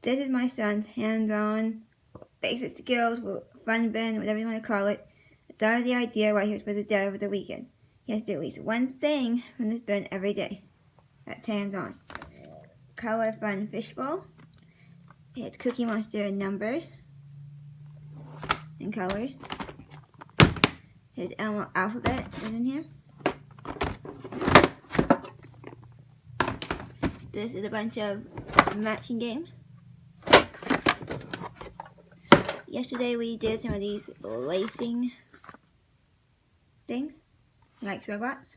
This is my son's hands-on basic skills, fun bin, whatever you want to call it. I thought of the idea while he was with his dad over the weekend. He has to do at least one thing from this bin every day. That's hands-on. Color fun fishbowl. It's Cookie Monster numbers and colors. His Elmo alphabet is in here. This is a bunch of matching games. Yesterday we did some of these lacing things, like robots,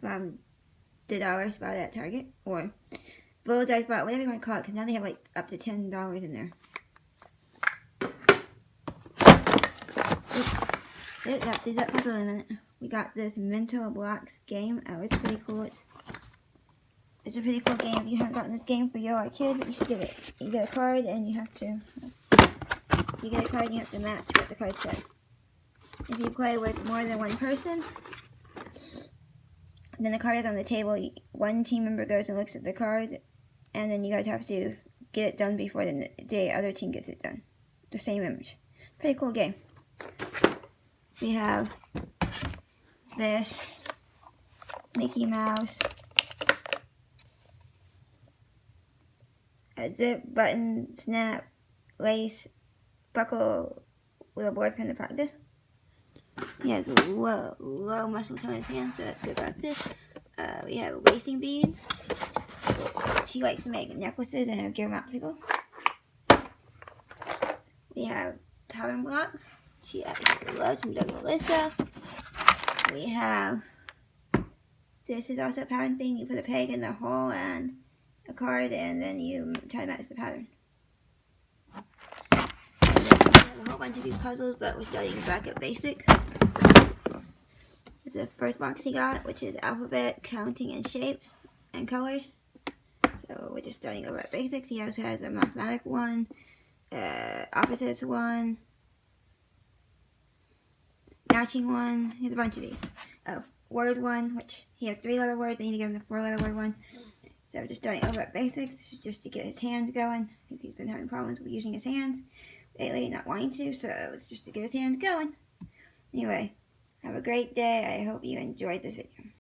from the dollar spot at Target, or bullseye spot, whatever you want to call it, because now they have like up to $10 in there. Did that puzzle in a minute. We got this mental blocks game. Oh, it's pretty cool. It's a pretty cool game. If you haven't gotten this game for your kids, you should get it. You get a card and you have to match what the card says. If you play with more than one person, then the card is on the table. One team member goes and looks at the card, and then you guys have to get it done before the other team gets it done. The same image. Pretty cool game. We have this Mickey Mouse, a zip, button, snap, lace, buckle with a board pin to practice. He has low muscle tone in his hands, so that's good about this. We have lacing beads. She likes to make necklaces and give them out to people. We have pattern blocks. She absolutely loves from Doug Melissa. We have, this is also a pattern thing. You put a peg in the hole and a card, and then you try to match the pattern. And then we have a whole bunch of these puzzles, but we're starting back at basic. This is the first box he got, which is alphabet, counting, and shapes, and colors. So we're just starting over at basics. He also has a mathematic one, opposites one, matching one. He has a bunch of these. Oh, word one, which he has 3-letter words. I need to give him the 4-letter word one. So we're just starting over at basics, just to get his hands going, because he's been having problems with using his hands lately, not wanting to, so it's just to get his hands going. Anyway, have a great day. I hope you enjoyed this video.